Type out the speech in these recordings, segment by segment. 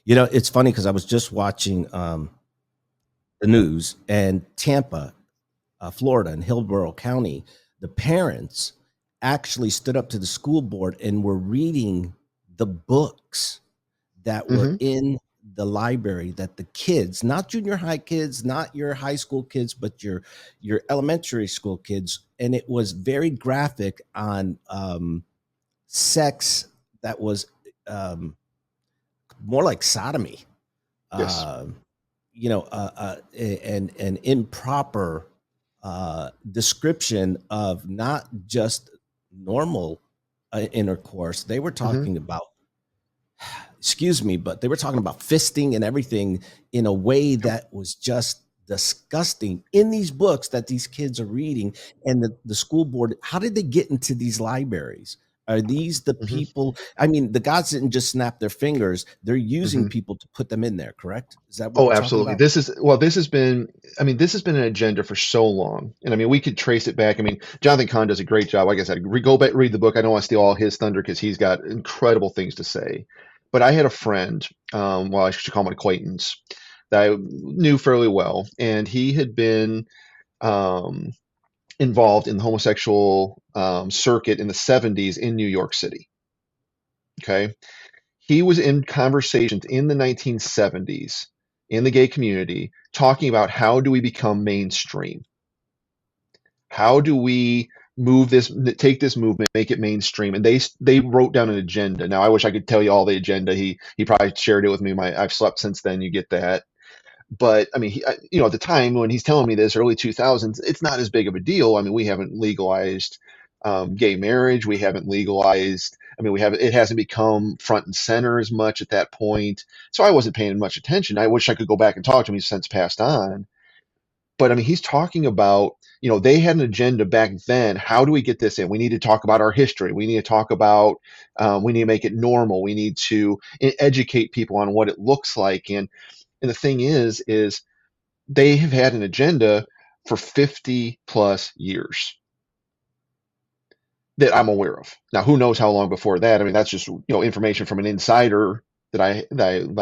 It's funny because I was just watching the news, and Tampa, Florida, in Hillsborough County, the parents actually stood up to the school board and were reading the books that were Hmm. in the library that the kids, not junior high kids, not your high school kids, but your elementary school kids, and it was very graphic on sex that was um, more like sodomy, Yes. uh, and an improper description of not just normal intercourse. They were Hmm. talking about, excuse me, but they were talking about fisting and everything in a way Yep. that was just disgusting in these books that these kids are reading. And the school board, how did they get into these libraries? Are these the Hmm. people? I mean, the gods didn't just snap their fingers, they're using Hmm. people to put them in there, correct? Is that what Oh, we're talking absolutely. about? This has been, this has been an agenda for so long. And we could trace it back. Jonathan Kahn does a great job. Like I said, go back, read the book. I don't want to steal all his thunder because he's got incredible things to say. But I had a friend, well, I should call him an acquaintance, that I knew fairly well. And he had been um, involved in the homosexual circuit in the 70s in New York City. Okay. He was in conversations in the 1970s in the gay community talking about how do we become mainstream? How do we take this movement, make it mainstream? And they wrote down an agenda. Now, I wish I could tell you all the agenda. He probably shared it with me. I've slept since then. You get that. But at the time when he's telling me this, early 2000s, it's not as big of a deal. We haven't legalized gay marriage. We haven't legalized. It hasn't become front and center as much at that point. So I wasn't paying much attention. I wish I could go back and talk to him. He's since passed on. But he's talking about, they had an agenda back then. How do we get this in? We need to talk about our history. We need to talk about, we need to make it normal. We need to educate people on what it looks like. And the thing is they have had an agenda for 50 plus years that I'm aware of. Now, who knows how long before that? That's just information from an insider that I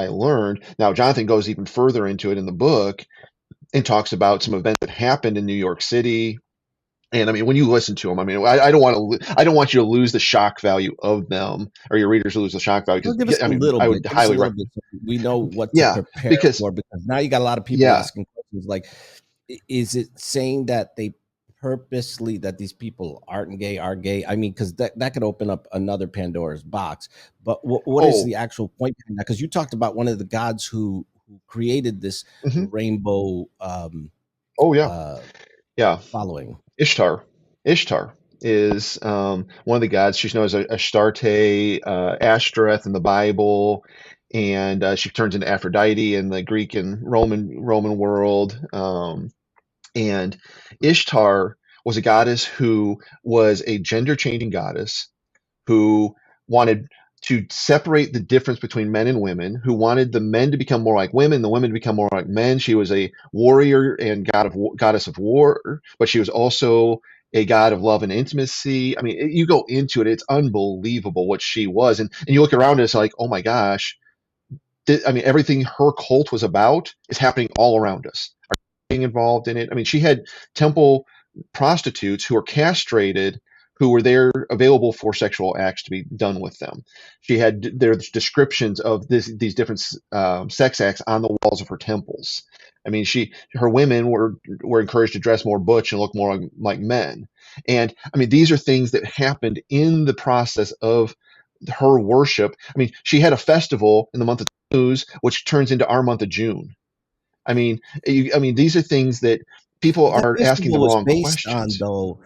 learned. Now, Jonathan goes even further into it in the book and talks about some events that happened in New York City. And when you listen to them, I don't I don't want you to lose the shock value of them, or your readers to lose the shock value. Well, Because give us a little I would bit. Give us a highly little recommend. bit so we know what to Yeah, prepare because for, because now you got a lot of people yeah, asking questions like, is it saying that they purposely, that these people aren't gay, are gay? I mean, because that could open up another Pandora's box. But what is oh, the actual point behind that? Because you talked about one of the gods who created this mhm. rainbow Oh yeah, uh, yeah. following. Ishtar. Ishtar is one of the gods. She's known as Astarte, Ashtoreth in the Bible, and she turns into Aphrodite in the Greek and Roman world. And Ishtar was a goddess who was a gender changing goddess who wanted to separate the difference between men and women, who wanted the men to become more like women, the women to become more like men. She was a warrior and goddess of war, but she was also a god of love and intimacy. You go into it, it's unbelievable what she was, and you look around and it's like, oh my gosh, everything her cult was about is happening all around us. Being involved in it. She had temple prostitutes who were castrated, who were there available for sexual acts to be done with them. She had their descriptions of these different sex acts on the walls of her temples. Her women were encouraged to dress more butch and look more like men. And these are things that happened in the process of her worship. She had a festival in the month of Tammuz, which turns into our month of June. These are things that people Well, that are asking the festival was wrong based on, questions. though,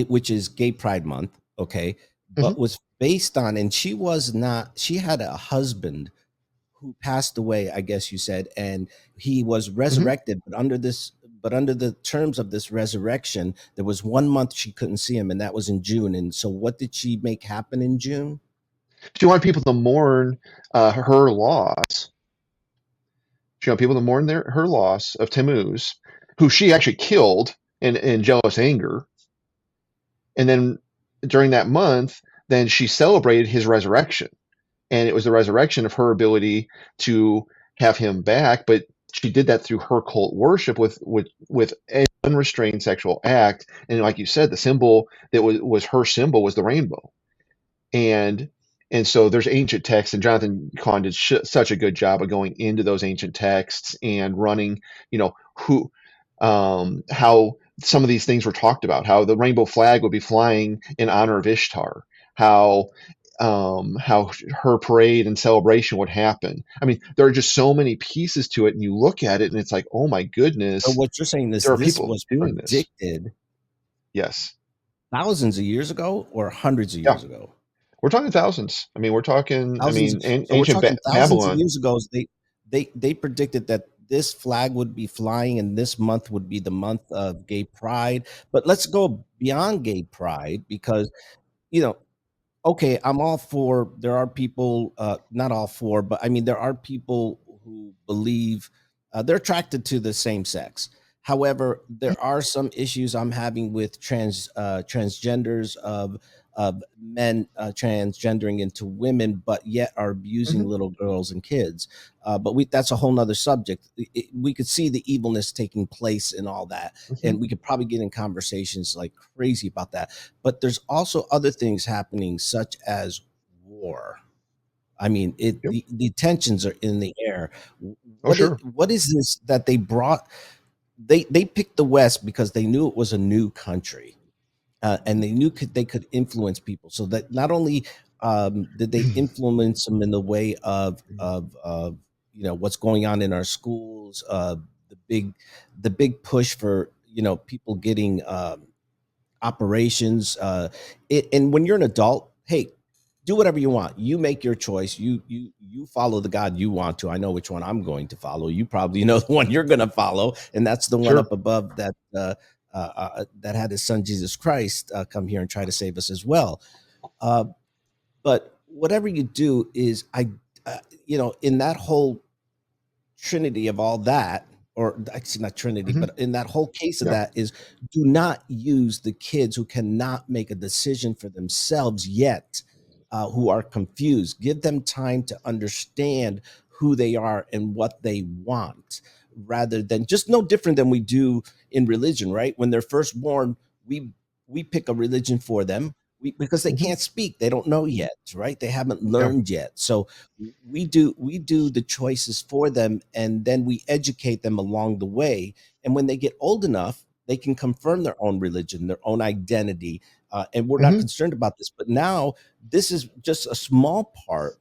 which is Gay Pride Month, okay, Hmm. but was based on, and she was not. She had a husband who passed away, I guess you said, and he was Hmm. resurrected. But under the terms of this resurrection, there was 1 month she couldn't see him, and that was in June. And so, what did she make happen in June? She wanted people to mourn her loss. She wanted people to mourn her loss of Tammuz, who she actually killed in jealous anger. And then during that month, then she celebrated his resurrection. and it was the resurrection of her ability to have him back. But she did that through her cult worship with an unrestrained sexual act. And like you said, the symbol that was her symbol was the rainbow. And so there's ancient texts, and Jonathan Cahn did such a good job of going into those ancient texts and running, who, how some of these things were talked about, how the rainbow flag would be flying in honor of Ishtar, how her parade and celebration would happen. I mean, there are just so many pieces to it, and you look at it, and it's like, oh my So goodness, what you're saying is there are this people was doing this. predicted Yes, thousands of years ago or hundreds of yeah, years ago? we're talking thousands. I mean, we're talking. I Thousands. mean, So we're ancient talking thousands of Babylon. years ago. They predicted that this flag would be flying and this month would be the month of gay pride. But let's go beyond gay pride because you know okay, I'm all for. There are people, not all for, but I mean, there are people who believe they're attracted to the same sex. However, there are some issues I'm having with transgenders of men transgendering into women, but yet are abusing Hmm. little girls and kids. But that's a whole nother subject. We could see the evilness taking place in all that, Hmm. and we could probably get in conversations like crazy about that. But there's also other things happening, such as war. I mean, Yep. the tensions are in the air. Oh, sure. What is this that they brought? They picked the West because they knew it was a new country, and they knew they could influence people. So that not only did they influence them in the way of what's going on in our schools, the big the big push for people getting operations. And when you're an adult, hey, do whatever you want. You make your choice. You follow the God you want to. I know which one I'm going to follow. You probably know the one you're going to follow, and that's the one Sure. up above that had his son Jesus Christ come here and try to save us as well. Uh, but whatever you do is, in that whole trinity of all that, or actually not trinity, Hmm. but in that whole case of Yeah. that is, do not use the kids who cannot make a decision for themselves yet, who are confused. Give them time to understand who they are and what they want, rather than just no different than we do in religion, right? When they're first born, we pick a religion for them. Because they Hmm. can't speak, they don't know yet, right? They haven't Yeah. learned yet. So we do the choices for them, and then we educate them along the way. And when they get old enough, they can confirm their own religion, their own identity. And we're not Hmm. concerned about this. But now this is just a small part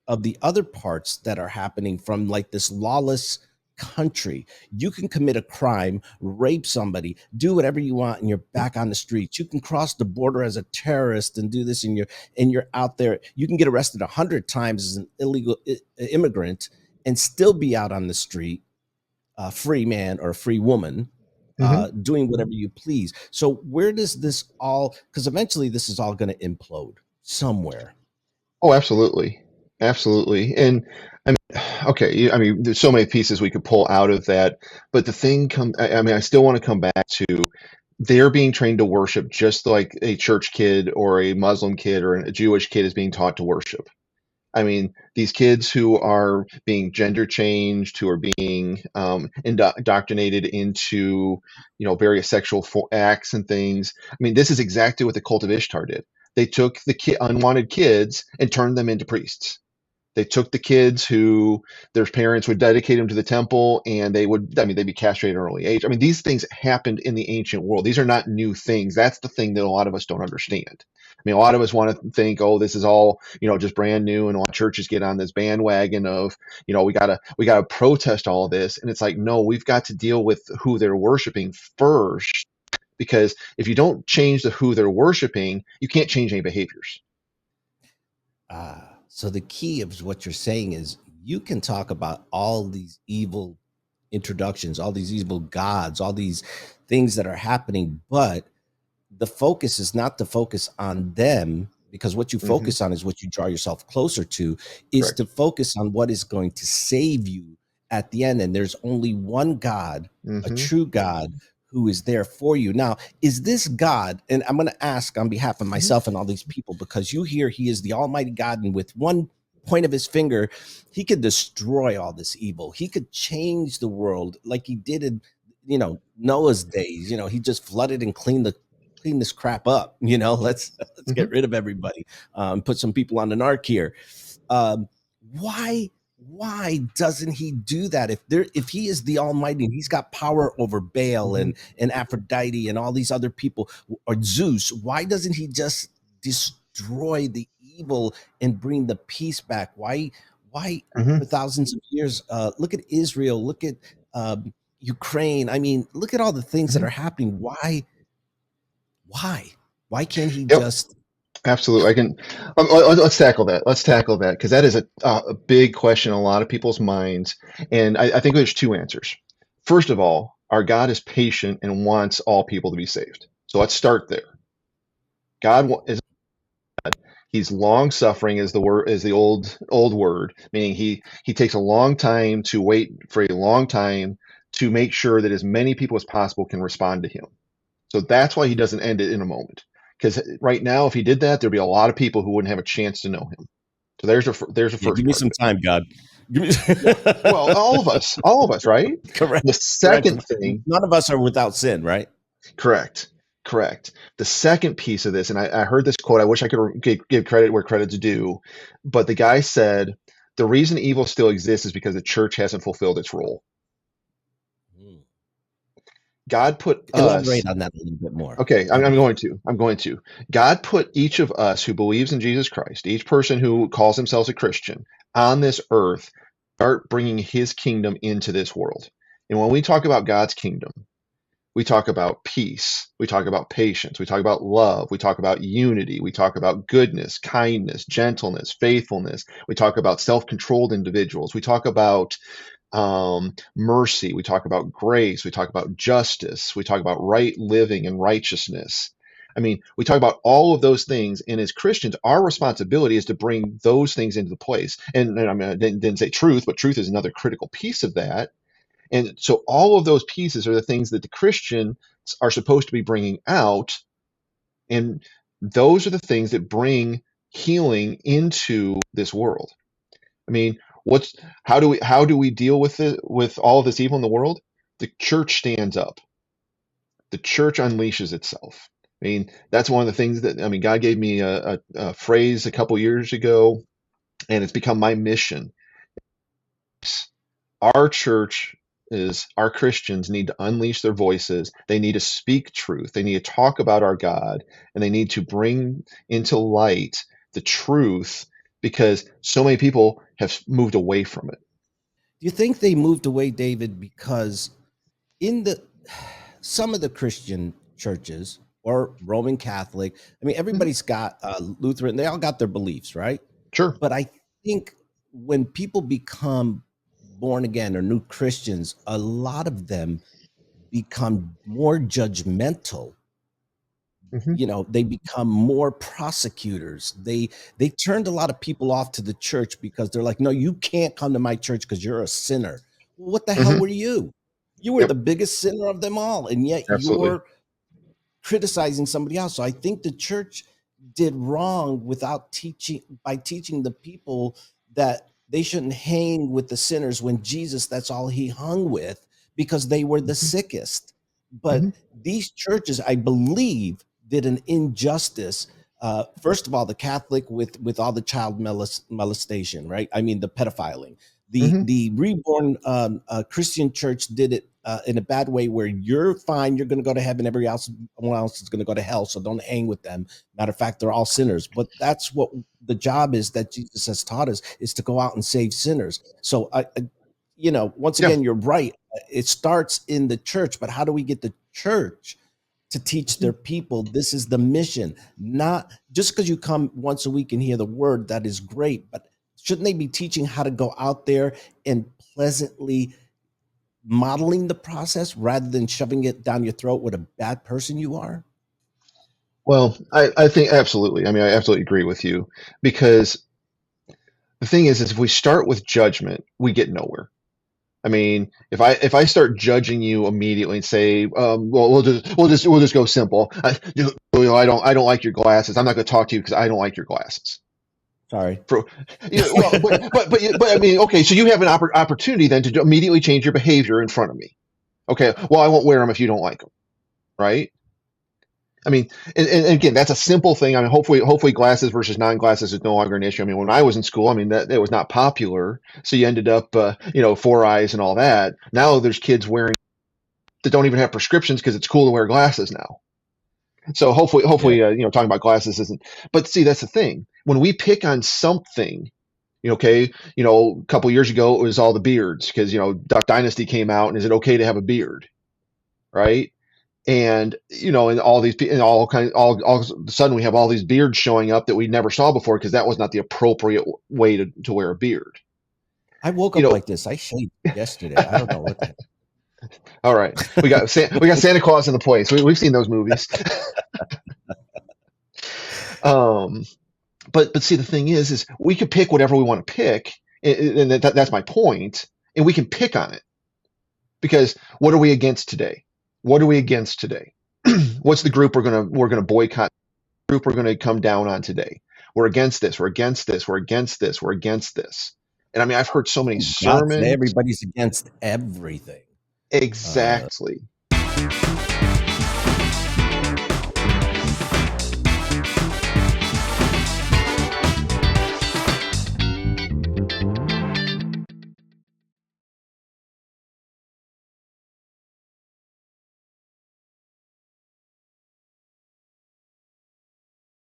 of the other parts that are happening from like this lawless country. You can commit a crime, rape somebody, do whatever you want, and you're back on the streets. You can cross the border as a terrorist and do this, and you're out there. You can get arrested 100 times as an illegal immigrant and still be out on the street, a free man or a free woman, Hmm. doing whatever you please. So where does this all? Because eventually this is all going to implode somewhere. Oh, absolutely. Absolutely. And I mean, okay, I mean, there's so many pieces we could pull out of that, but the thing I mean, I still want to come back to they're being trained to worship just like a church kid or a Muslim kid or a Jewish kid is being taught to worship. I mean, these kids who are being gender changed, who are being indoctrinated into, various sexual acts and things. I mean, this is exactly what the cult of Ishtar did. They took the unwanted kids and turned them into priests. They took the kids who their parents would dedicate them to the temple, and I mean, they'd be castrated at an early age. I mean, these things happened in the ancient world. These are not new things. That's the thing that a lot of us don't understand. I mean, a lot of us want to think, oh, this is all, just brand new, and a lot of churches get on this bandwagon of, we gotta protest all this. And it's like, no, we've got to deal with who they're worshiping first, because if you don't change the who they're worshiping, you can't change any behaviors. So the key of what you're saying is you can talk about all these evil introductions, all these evil gods, all these things that are happening, but the focus is not to focus on them, because what you Hmm. focus on is what you draw yourself closer to, is Correct. to focus on what is going to save you at the end. And there's only one God, a Hmm. true God, who is there for you. Now, is this God, and I'm going to ask on behalf of Hmm. myself and all these people, because you hear he is the Almighty God, and with one point of his finger, he could destroy all this evil. He could change the world like he did in, Noah's days. He just flooded and clean this crap up. Let's get Hmm. rid of everybody. Put some people on an ark here. Um, why doesn't he do that? If he is the Almighty and he's got power over Baal Hmm. and Aphrodite and all these other people, or Zeus, why doesn't he just destroy the evil and bring the peace back? Why for Hmm. thousands of years? Look at Israel. Look at Ukraine. I mean, look at all the things that Hmm. are happening. Why? Why can't he Yep. just? Absolutely. I can. Let's tackle that. Let's tackle that because that is a big question in a lot of people's minds, and I think there's two answers. First of all, our God is patient and wants all people to be saved. So let's start there. Is He's long suffering is the word is the old word, meaning he takes a long time to wait for a long time to make sure that as many people as possible can respond to him. So that's why he doesn't end it in a moment. Because right now, if he did that, there'd be a lot of people who wouldn't have a chance to know him. So there's the Yeah, first give me part of some it. time, God. Give me Yeah. Well, all of us, right? correct, The correct. second thing, None of us are without sin, right? correct, correct. The second piece of this, and I heard this quote. I wish I could give credit where credit's due, but the guy said the reason evil still exists is because the church hasn't fulfilled its role. Hmm. God put us. Elaborate on that a little bit more. Okay, That'd I'm be going fun. to. I'm going to. God put each of us who believes in Jesus Christ, each person who calls themselves a Christian, on this earth, start bringing his kingdom into this world. And when we talk about God's kingdom, we talk about peace, we talk about patience, we talk about love, we talk about unity, we talk about goodness, kindness, gentleness, faithfulness, we talk about self controlled individuals, we talk about mercy, we talk about grace, we talk about justice, we talk about right living and righteousness. I mean, we talk about all of those things, and as Christians, our responsibility is to bring those things into the place. And I mean, I didn't say truth, but truth is another critical piece of that. And so, all of those pieces are the things that the Christians are supposed to be bringing out, and those are the things that bring healing into this world. I mean, what's how do we deal with it with all of this evil in the world? The church stands up. The church unleashes itself. I mean, that's one of the things that I mean. God gave me a phrase a couple years ago, and it's become my mission. Our church is our Christians need to unleash their voices. They need to speak truth. They need to talk about our God, and they need to bring into light the truth because so many people have moved away from it. Do you think they moved away, David, because in the some of the Christian churches or Roman Catholic, I mean, Mhm. everybody's got Lutheran, they all got their beliefs, right? Sure. But I think when people become born again or new Christians, a lot of them become more judgmental. Hmm. They become more prosecutors. They turned a lot of people off to the church because they're like, no, you can't come to my church because you're a sinner. Well, what the hell Hmm. were you? You were the Yep. biggest sinner of them all, and yet Absolutely. you're criticizing somebody else. So I think the church did wrong without teaching by teaching the people that they shouldn't hang with the sinners when Jesus, that's all he hung with because they were the Hmm. sickest. Hmm. But these churches, I believe, did an injustice. First of all, the Catholic with all the child molestation, right? I mean, the pedophiling. Hmm. The reborn Christian church did it in a bad way, where you're fine, you're going to go to heaven, everyone else is going to go to hell, so don't hang with them. Matter of fact, they're all sinners. But that's what the job is that Jesus has taught us, is to go out and save sinners. So once Yeah. again, you're right. It starts in the church, but how do we get the church to teach Hmm. their people this is the mission? Not just because you come once a week and hear the word, that is great, but shouldn't they be teaching how to go out there and pleasantly modeling the process rather than shoving it down your throat what a bad person you are? Well, I think absolutely. I mean, I absolutely agree with you because the thing is if we start with judgment, we get nowhere. I mean, if I start judging you immediately and say, well, we'll just go simple. I don't like your glasses. I'm not going to talk to you because I don't like your glasses. Sorry. For, well, but I mean, okay, so you have an opportunity then to immediately change your behavior in front of me. Okay, well, I won't wear them if you don't like them, right? I mean, and again, that's a simple thing. I mean, hopefully, glasses versus non-glasses is no longer an issue. I mean, when I was in school, I mean, that it was not popular, so you ended up, 4 eyes and all that. Now there's kids wearing that don't even have prescriptions because it's cool to wear glasses now. So hopefully, Yeah. talking about glasses isn't. But see, that's the thing. When we pick on something, okay, a couple years ago it was all the beards because Duck Dynasty came out, and is it okay to have a beard, right? And and all these and all of a sudden we have all these beards showing up that we never saw before because that was not the appropriate way to wear a beard. I woke You up know, like this. I shaved yesterday. I don't know what the all right, we got Santa Claus in the place. We've seen those movies. um, but see, the thing is we could pick whatever we want to pick, and that's my point. And we can pick on it because what are we against today? What are we against today? What's the group we're gonna boycott? Group we're gonna come down on today? We're against this. We're against this. We're against this. We're against this. And I mean, I've heard so many oh God, today sermons. everybody's against everything. Exactly.